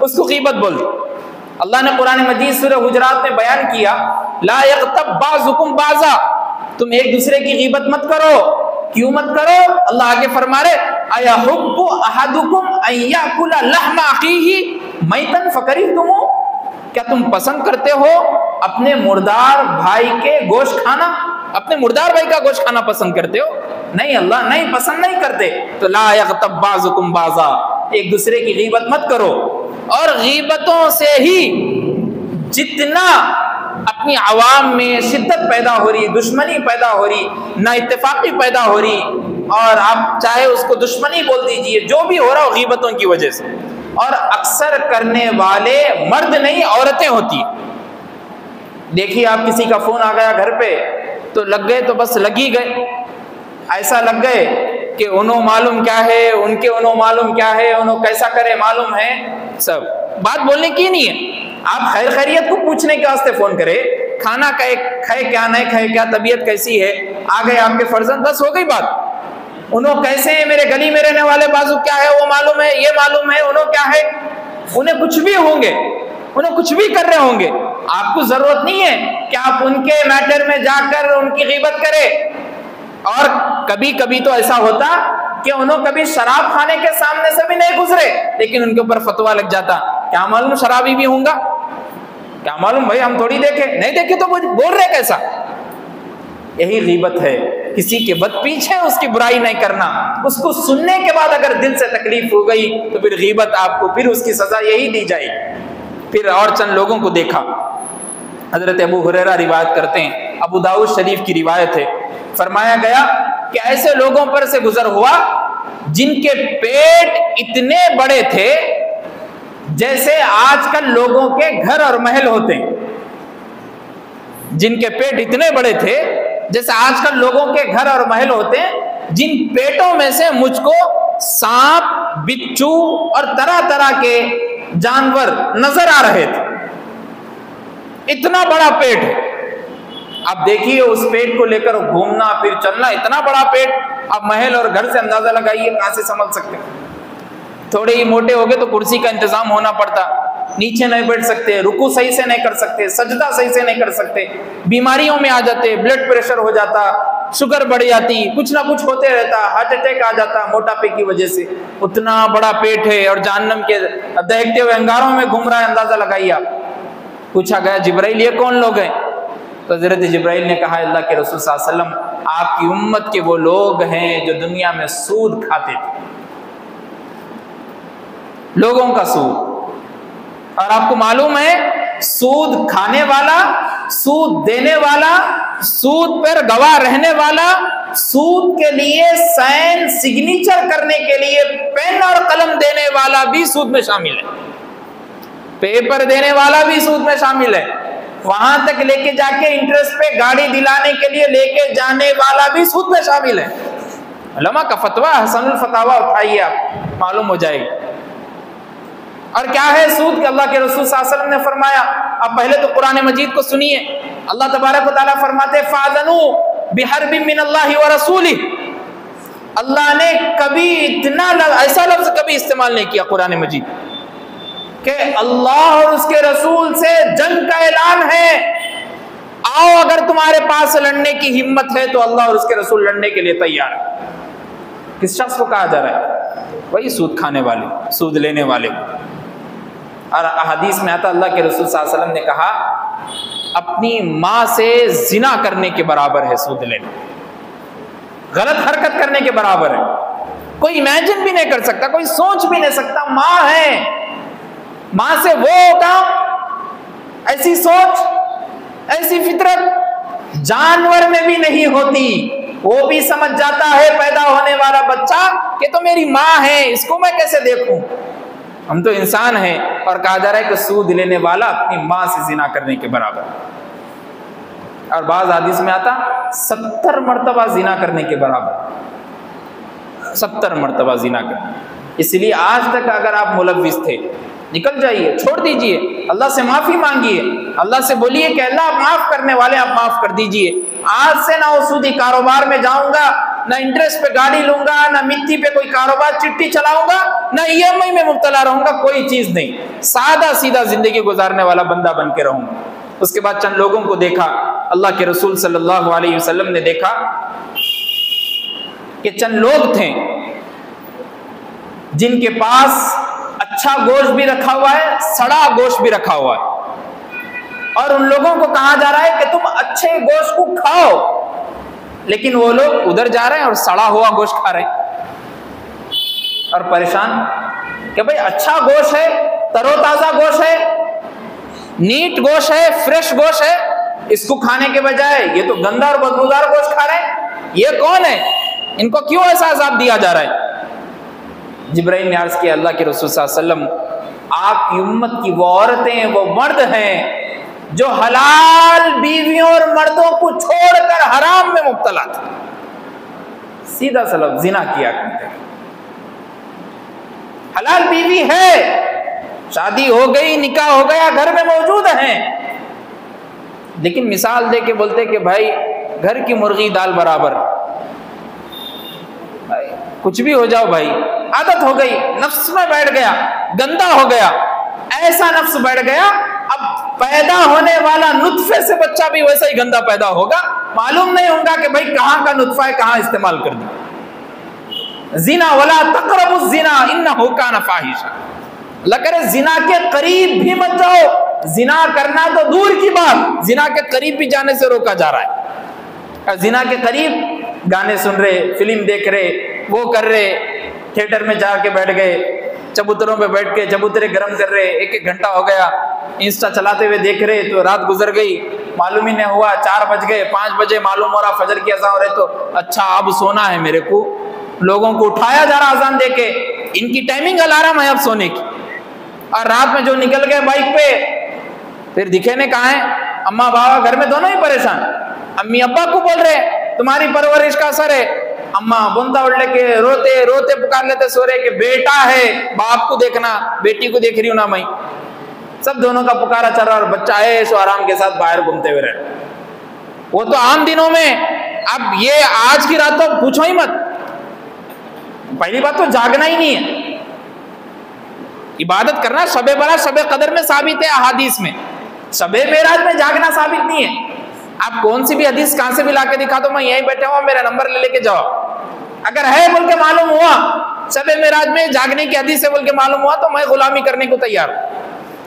[SPEAKER 1] उसको गीबत बोलते। अल्लाह ने कुरान मजीद सूरह हुजरात में बयान किया, ला यग़्तब बाज़ुकुम बाज़ा, तुम एक दूसरे की गीबत मत करो। क्यों मत करो? अल्लाह आगे फरमा रहे, अयहुब्बु अहदुकुम अन याकुला लहमा अखीही मैतन फकरिहतुमू, क्या तुम पसंद करते हो अपने मुर्दार भाई के गोश्त खाना? अपने मुर्दार भाई का गोश्त खाना पसंद करते हो? नहीं, अल्लाह नहीं, पसंद नहीं करते। तो ला यग़्तब बाज़ुकुम बाज़ा, एक दूसरे की गीबत मत करो। और गीबतों से ही जितना अपनी आवाम में शिद्दत पैदा हो रही, दुश्मनी पैदा हो रही, ना इत्तेफाकी पैदा हो रही, और आप चाहे उसको दुश्मनी बोल दीजिए, जो भी हो रहा हो गीबतों की वजह से। और अक्सर करने वाले मर्द नहीं, औरतें होती। देखिए आप किसी का फोन आ गया घर पे तो लग गए, तो बस लग ही गए, ऐसा लग गए कि उन्हों मालूम क्या है, उनके उन्हों मालूम क्या है, उन्हों कैसा करे मालूम है। सब बात बोलने की नहीं है, आप खैर खैरियत को पूछने के वास्ते फोन करे, खाना खाए क्या, नहीं खाए क्या, तबीयत कैसी है, आ गए आपके फर्जंद, बस हो गई बात। उन्हों कैसे हैं, मेरे गली में रहने वाले बाजू क्या है वो मालूम है, ये मालूम है, उन्हों क्या है, उन्हें कुछ भी होंगे, उन्हें कुछ भी कर रहे होंगे। आपको जरूरत नहीं है कि आप उनके मैटर में जाकर उनकी गीबत करें। और कभी कभी तो ऐसा होता कि उन्होंने कभी शराब खाने के सामने से भी नहीं गुजरे, लेकिन उनके ऊपर फतवा लग जाता, क्या मालूम शराबी भी होंगे, क्या मालूम भाई, हम थोड़ी देखे, नहीं देखे तो बोल रहे कैसा। यही गीबत है, किसी के बद पीछे उसकी बुराई नहीं करना। उसको सुनने के बाद अगर दिल से तकलीफ हो गई तो फिर गीबत आपको, फिर उसकी सजा यही दी जाएगी। फिर और चंद लोगों को देखा, हजरत अबू हुरैरा रिवायत करते हैं, अबू दाऊद शरीफ की रिवायत है, फरमाया गया कि ऐसे लोगों पर से गुजर हुआ जिनके पेट इतने बड़े थे जैसे आजकल लोगों के घर और महल होते हैं। जिनके पेट इतने बड़े थे जैसे आजकल लोगों के घर और महल होते हैं, जिन पेटों में से मुझको सांप, बिच्छू और तरह तरह के जानवर नजर आ रहे थे। इतना बड़ा पेट है। अब देखिए उस पेट को लेकर घूमना फिर चलना, इतना बड़ा पेट, अब महल और घर से अंदाजा लगाइए कहां से संभल सकते हैं। थोड़े ही मोटे हो गए तो कुर्सी का इंतजाम होना पड़ता, नीचे नहीं बैठ सकते, रुकू सही से नहीं कर सकते, सजदा सही से नहीं कर सकते, बीमारियों में आ जाते, ब्लड प्रेशर हो जाता, शुगर बढ़ जाती, कुछ ना कुछ होते रहता, हार्ट अटैक आ जाता मोटापे की वजह से। उतना बड़ा पेट है और जहन्नम के दहकते हुए अंगारों में घूम रहा है, अंदाजा लगाइए आप। पूछा गया जिब्राइल ये कौन लोग हैं? तो हज़रत जिब्राइल ने कहा अल्लाह के रसूल सल्लल्लाहु अलैहि वसल्लम आपकी उम्मत के वो लोग हैं जो दुनिया में सूद खाते थे, लोगों का सूद। और आपको मालूम है सूद खाने वाला, सूद देने वाला, सूद पर गवाह रहने वाला सूद के लिए साइन सिग्नेचर करने के लिए पेन और कलम देने वाला भी सूद में शामिल है, पेपर देने वाला भी सूद में शामिल है, वहां तक लेके जाके इंटरेस्ट पे गाड़ी दिलाने के लिए लेके जाने वाला भी सूद में शामिल है। उलमा का फतवा हसनुल फतावा उठाइए, आप मालूम हो जाएगी। और क्या है सूद के अल्लाह के रसूल सल्लल्लाहु अलैहि वसल्लम ने फरमाया। आप पहले तो कुरान मजीद को सुनिए, अल्लाह तबारक व तआला फरमाते फ़ाज़नू बिहर्बिन मिनल्लाहि व रसूलिही। अल्लाह ने कभी इतना ऐसा लफ्ज कभी इस्तेमाल नहीं किया कुरान मजीद कि अल्लाह और उसके रसूल से जंग का ऐलान है, आओ अगर तुम्हारे पास लड़ने की हिम्मत है तो अल्लाह और उसके रसूल लड़ने के लिए तैयार है। किस शख्स को कहा जा रहा है? वही सूद खाने वाले, सूद लेने वाले को। और हदीस में आता अल्लाह के रसूल सल्लल्लाहु अलैहि वसल्लम ने कहा अपनी माँ से जिना करने के बराबर है सूद लेना, गलत हरकत करने के बराबर है। कोई इमेजिन भी नहीं कर सकता, कोई सोच भी नहीं सकता, माँ है, माँ से वो काम, ऐसी सोच, ऐसी फितरत जानवर में भी नहीं होती। वो भी समझ जाता है पैदा होने वाला बच्चा कि तो मेरी माँ है, इसको मैं कैसे देखूं। हम तो इंसान हैं और कहा जा रहा है कि सूद लेने वाला अपनी माँ से जिना करने के बराबर। और बाज़ हदीस में आता 70 मरतबा जिना करने के बराबर, 70 मरतबा जिना करने। इसलिए आज तक अगर आप मुलव्विस थे, निकल जाइए, छोड़ दीजिए, अल्लाह से माफ़ी मांगिए, अल्लाह से बोलिए कि अल्लाह आप माफ़ करने वाले, आप माफ़ कर दीजिए। आज से ना वो सूदी कारोबार में जाऊंगा, ना इंटरेस्ट पे गाड़ी लूंगा, ना मिट्टी पे कोई कारोबार चिट्ठी चलाऊंगा, ना EMI में मुब्तला रहूंगा, कोई चीज़ नहीं, सादा सीधा जिंदगी गुजारने वाला बंदा बन के रहूंगा। उसके बाद चंद लोगों को देखा, अल्लाह के रसूल सल्लल्लाहु अलैहि वसल्लम ने देखा कि चंद लोग थे जिनके पास अच्छा गोश्त भी रखा हुआ है, सड़ा गोश्त भी रखा हुआ है, और उन लोगों को कहा जा रहा है कि तुम अच्छे गोश्त को खाओ, लेकिन वो लोग उधर जा रहे हैं और सड़ा हुआ गोश्त खा रहे हैं और परेशान कि भाई अच्छा गोश्त है, तरोताजा गोश्त है, नीट गोश्त है, फ्रेश गोश्त है, इसको खाने के बजाय ये तो गंदा और बदबूदार गोश्त खा रहे हैं। ये कौन है? इनको क्यों ऐसा अज़ाब दिया जा रहा है? जिब्राइल ने अर्ज़ किया अल्लाह के रसूल सल्लल्लाहु अलैहि वसल्लम, आपकी उम्मत की वो औरतें, वो मर्द हैं जो हलाल बीवियों और मर्दों को छोड़कर हराम में मुब्तला थे। सीधा सा लफ्ज़ जिना किया करते हैं। हलाल बीवी है, शादी हो गई, निकाह हो गया, घर में मौजूद हैं, लेकिन मिसाल दे के बोलते कि भाई घर की मुर्गी दाल बराबर, कुछ भी हो जाओ भाई, आदत हो गई, नफ्स में बैठ गया, गंदा हो गया, ऐसा नफ्स बैठ गया, अब पैदा होने वाला नुत्फे से बच्चा भी वैसा ही गंदा पैदा होगा, मालूम नहीं होगा कि भाई कहाँ का नुत्फा है, कहाँ इस्तेमाल कर दिया। जिना वला तक़रबुज़ जिना इन्नहु कान फ़ाहिशा, अल्लाह करे जिना के करीब भी मत जाओ। जिना करना तो दूर की बात, जिना के करीब भी जाने से रोका जा रहा है। जिना के करीब गाने सुन रहे, फिल्म देख रहे, वो कर रहे, थिएटर में जाके बैठ गए, चबूतरों पे बैठ के चबूतरे गर्म कर रहे, 1-1 घंटा हो गया, इंस्टा चलाते हुए देख रहे, तो रात गुजर गई, मालूम ही नहीं हुआ, 4 बज गए, 5 बजे मालूम हो रहा फजर की अज़ान हो रही, तो अच्छा अब सोना है मेरे को, लोगों को उठाया जा रहा अज़ान दे के, इनकी टाइमिंग अलार्म है अब सोने की, और रात में जो निकल गए बाइक पे, फिर दिखे ने कहा है, अम्मा बाबा घर में दोनों ही परेशान, अम्मी अब्बा को बोल रहे तुम्हारी परवरिश का असर है, अम्मा बुंदा उड़ के रोते रोते पुकार लेते सो रहे कि बेटा है, बाप को देखना, बेटी को देख रही हूं ना मैं, सब दोनों का पुकारा चल रहा और बच्चा ऐश और आराम के साथ बाहर घूमते हुए रहे। वो तो आम दिनों में, अब ये आज की रात तो पूछो ही मत, पहली बात तो जागना ही नहीं है, इबादत करना शबे बरात शबे कदर में साबित है, अहादीस में, शबे मेराज में जागना साबित नहीं है। आप कौन सी भी हदीस कहां से भी लाके दिखा दो, मैं यहीं बैठा हुआ, मेरा नंबर ले लेके जाओ, अगर है बोल के मालूम हुआ शबे मेराज में जागने की हदीस है बोल के मालूम हुआ, तो मैं गुलामी करने को तैयार,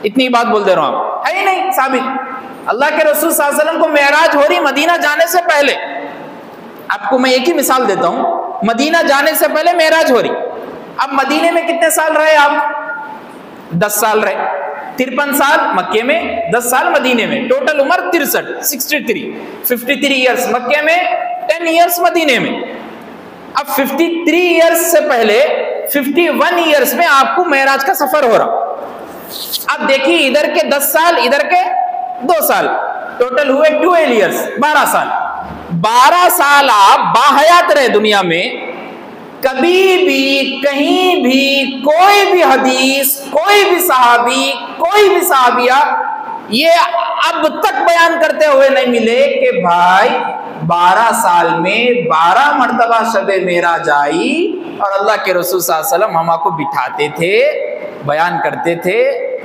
[SPEAKER 1] इतनी बात बोल दे रहा हूं, है ही नहीं साबित। अल्लाह के रसूल सल्लल्लाहु अलैहि वसल्लम को मेराज हो रही मदीना जाने से पहले, आपको मैं एक ही मिसाल देता हूं, मदीना जाने से पहले मेराज हो रही, अब मदीने में कितने साल रहे आप? 10 साल रहे, 53 साल मक्के में, 10 साल मदीने में, टोटल उम्र 63, 53 ईयर्स मक्के में, 10 ईयर्स मदीने में। अब 53 ईयर्स से पहले 51 ईयर्स में आपको मेराज का सफर हो रहा। अब देखिए, इधर के 10 साल, इधर के 2 साल, टोटल हुए 12 ईयर्स, 12 साल। 12 साल आप बाहयात रहे दुनिया में, कभी भी कहीं भी कोई भी हदीस, कोई भी सहाबी, कोई भी सहाबिया ये अब तक बयान करते हुए नहीं मिले कि भाई 12 साल में 12 मर्तबा शबे मेराज आई और अल्लाह के रसूल सल्लल्लाहु अलैहि वसल्लम हमको बिठाते थे, बयान करते थे,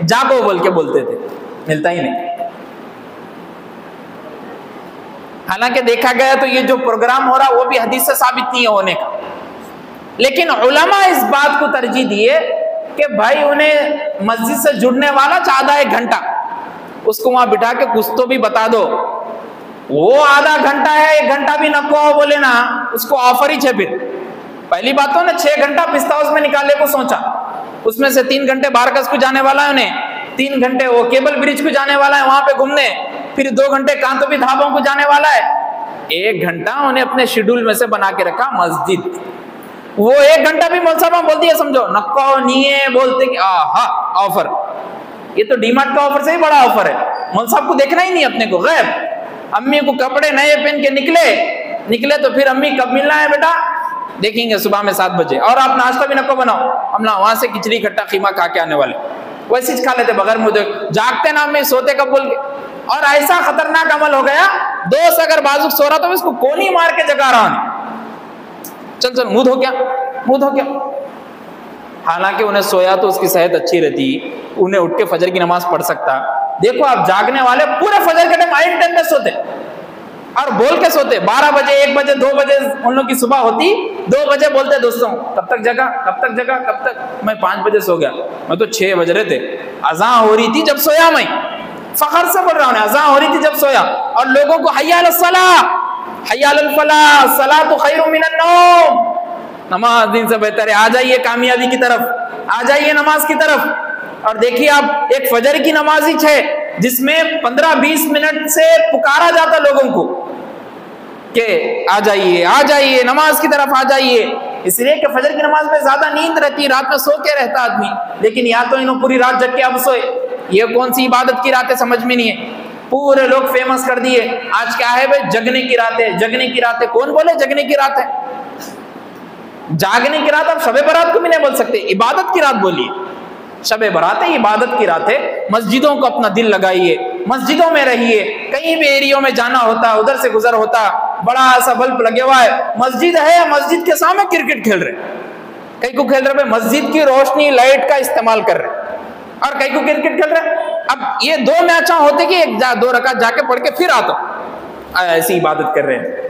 [SPEAKER 1] जागो बोल के बोलते थे। मिलता ही नहीं। हालांकि देखा गया तो ये जो प्रोग्राम हो रहा वो भी हदीस से साबित नहीं है होने का, लेकिन उलमा इस बात को तरजीह दिए कि भाई उन्हें मस्जिद से जुड़ने वाला आधा 1 घंटा, उसको वहां बिठा के कुछ तो भी बता दो। वो आधा घंटा है, 1 घंटा भी न को बोले ना, उसको ऑफर ही छे। फिर पहली बात तो ना 6 घंटा पिस्ता हाउस में निकालने को सोचा, उसमें से 3 घंटे बारकस को जाने वाला है उन्हें, 3 घंटे वो केबल ब्रिज को जाने वाला है वहां पे घूमने, फिर 2 घंटे कांतोबी धाबों को जाने वाला है, 1 घंटा उन्हें अपने शेड्यूल में से बना के रखा मस्जिद। वो 1 घंटा भी मौलवी साहब बोल दिया, समझो नक्को नहीं बोलते कि आहा ऑफर, ये तो डीमार्ट का ऑफर से ही बड़ा ऑफर है। मौलवी साहब को देखना ही नहीं अपने को, गैब। अम्मी को कपड़े नए पहन के निकले तो फिर अम्मी कब मिलना है बेटा, देखेंगे सुबह में 7 बजे, और आप नाश्ता भी नको बनाओ, हम ना वहां से खिचड़ी खट्टा खीमा खा के आने वाले, वैसे ही खा लेते बगैर मुंह जागते ना में सोते कब बोल के। और ऐसा खतरनाक अमल हो गया, दोस्त अगर बाजुक सो रहा तो इसको कोनी मार के जगा रहा है, चल मुंह धो क्या। हालांकि उन्हें सोया तो उसकी सेहत अच्छी रहती, उन्हें उठ के फजर की नमाज पढ़ सकता। देखो आप जागने वाले पूरे फजर के टाइम आइन टाइम में सोते और बोल के सोते, 12 बजे 1 बजे 2 बजे उन लोग की सुबह होती, 2 बजे बोलते दोस्तों कब तक जगा, मैं 5 बजे सो गया, मैं तो 6 बज रहे थे, अज़ां हो रही थी जब सोया, मैं फखर से बोल रहा हूँ, अज़ां हो रही थी जब सोया, और लोगों को हय्या अलस सलाह हय्या अलल फलाह सलातु खैरुम मिनन नौम, नमाज दिन से बेहतर है, आ जाइए कामयाबी की तरफ, आ जाइए नमाज की तरफ। और देखिए आप, एक फजर की नमाज ही है जिसमें 15-20 मिनट से पुकारा जाता लोगों को कि आ जाइए नमाज की तरफ आ जाइए, इसलिए कि फजर की नमाज में ज्यादा नींद रहती है, रात में सो के रहता आदमी, लेकिन या तो इन्हों पूरी रात जग के अब सोए, ये कौन सी इबादत की रात है समझ में नहीं है। पूरे लोग फेमस कर दिए आज क्या है भाई, जगने की रात है। कौन बोले जगने की रात है? जागने की रात आप शबे बारात को भी नहीं बोल सकते, इबादत की रात बोलिए। शबे बारात है, इबादत की रात है। मस्जिदों को अपना दिल लगाइए, मस्जिदों में रहिए, कहीं भी एरियो में जाना होता, उधर से गुजर होता, बड़ा सा बल्ब लगे हुआ है, मस्जिद है, मस्जिद के सामने क्रिकेट खेल रहे, कहीं को खेल रहे, मस्जिद की रोशनी लाइट का इस्तेमाल कर रहे, और कहीं को क्रिकेट खेल रहे। अब ये 2 मैच होते कि 2 रकात जाके पढ़ के फिर आता, ऐसी इबादत कर रहे हैं।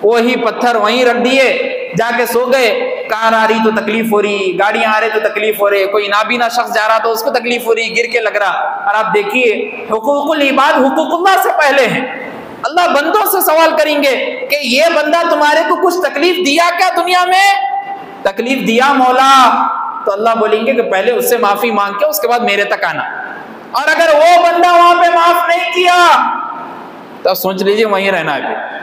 [SPEAKER 1] वही पत्थर वहीं रख दिए, जाके सो गए, कार आ रही तो तकलीफ हो रही, गाड़ियां आ रही तो तकलीफ हो रही, कोई नाबीना शख्स जा रहा तो उसको तकलीफ हो रही, गिर के लग रहा। और आप देखिए हुकूकुल इबाद हुकूकुल्लाह से पहले हैं, अल्लाह बंदों से सवाल करेंगे कि ये बंदा तुम्हारे को कुछ तकलीफ दिया क्या दुनिया में? तकलीफ दिया मौला, तो अल्लाह बोलेंगे कि पहले उससे माफी मांग के उसके बाद मेरे तक आना। और अगर वो बंदा वहां पे माफ नहीं किया तो सोच लीजिए वहीं रहना है।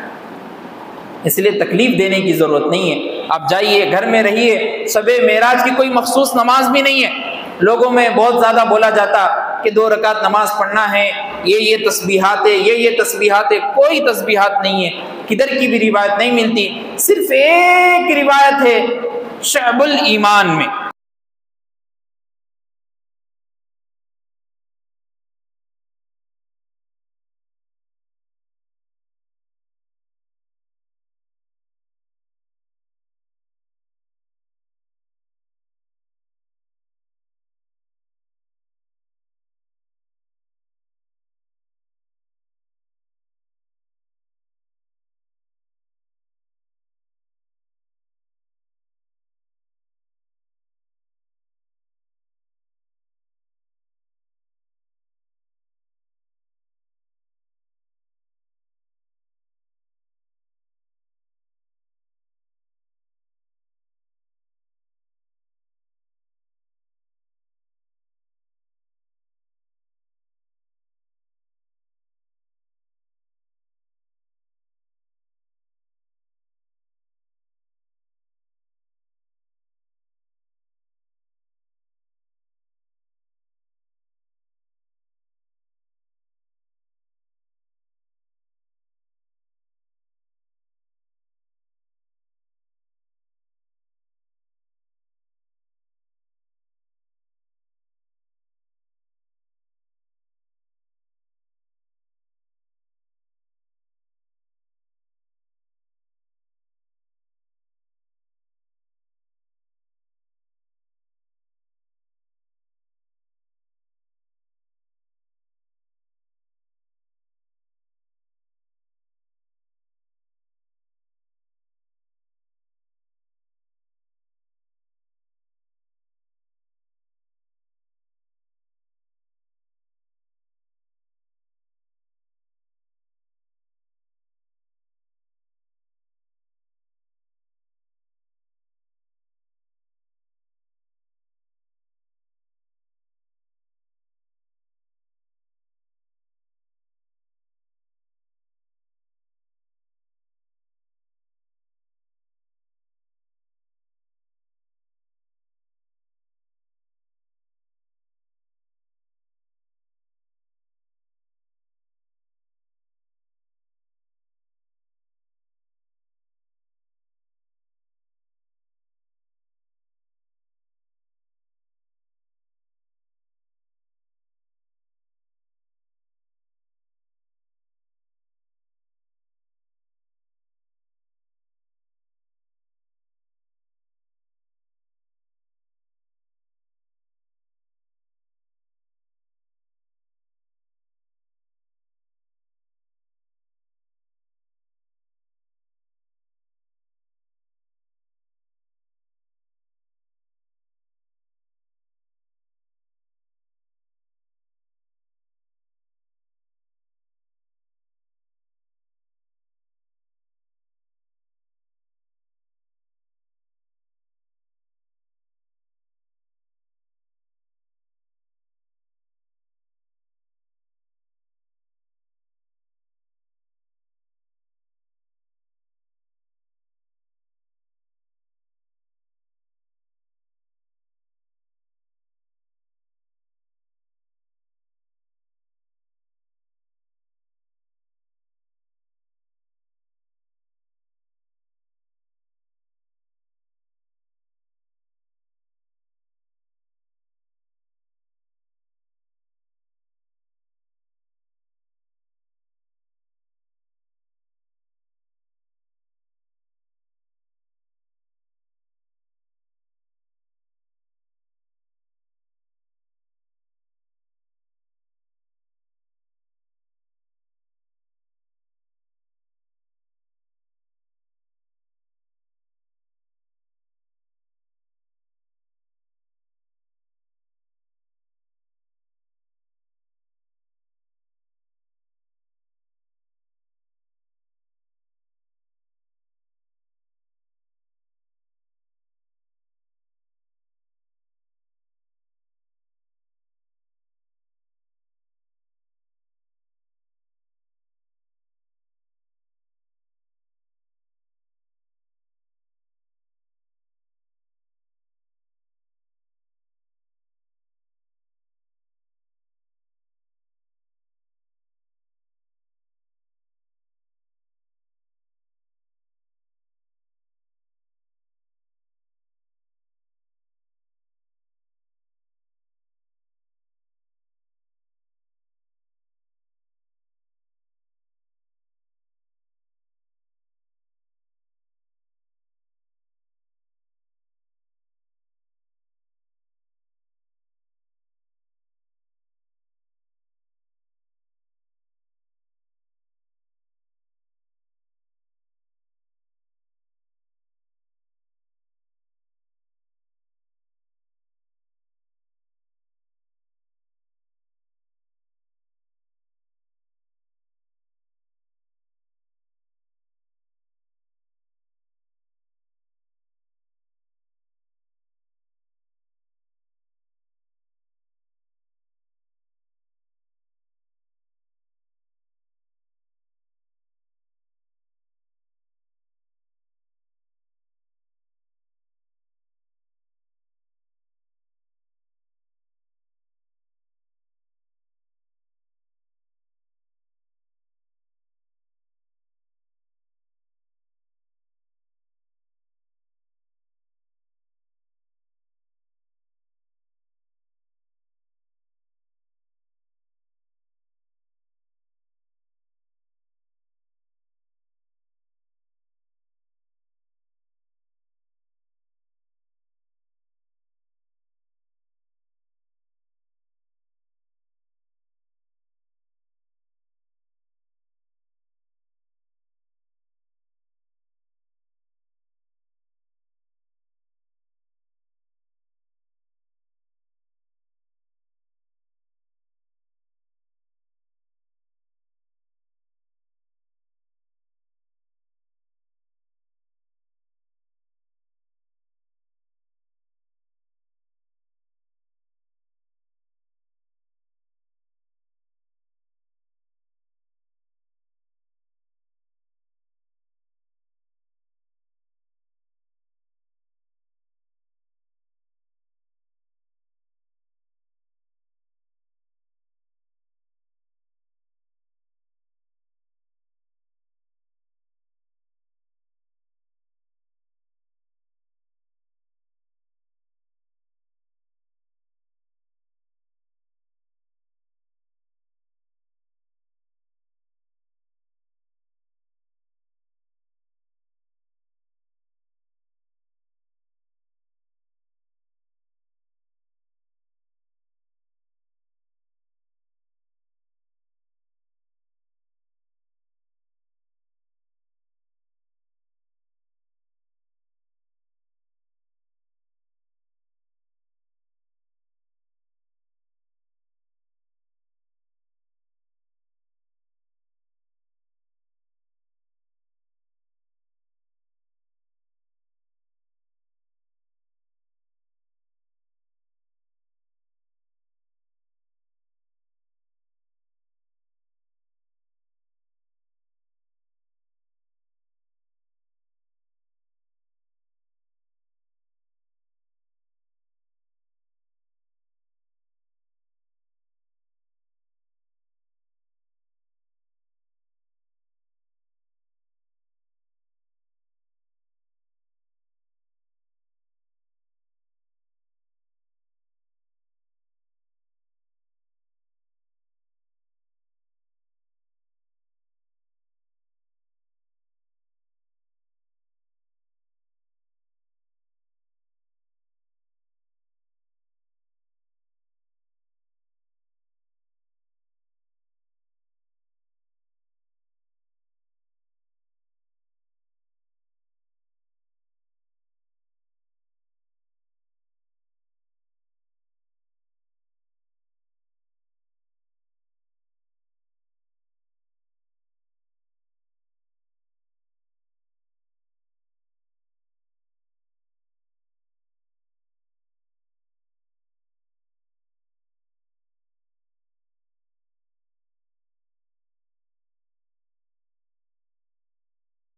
[SPEAKER 1] इसलिए तकलीफ देने की जरूरत नहीं है, आप जाइए घर में रहिए। शबे मेराज की कोई मखसूस नमाज भी नहीं है। लोगों में बहुत ज्यादा बोला जाता कि 2 रकात नमाज पढ़ना है, ये तस्बीहात है, ये तस्बीहात है। कोई तस्बीहात नहीं है, किधर की भी रिवायत नहीं मिलती। सिर्फ एक रिवायत है शअबुल ईमान में,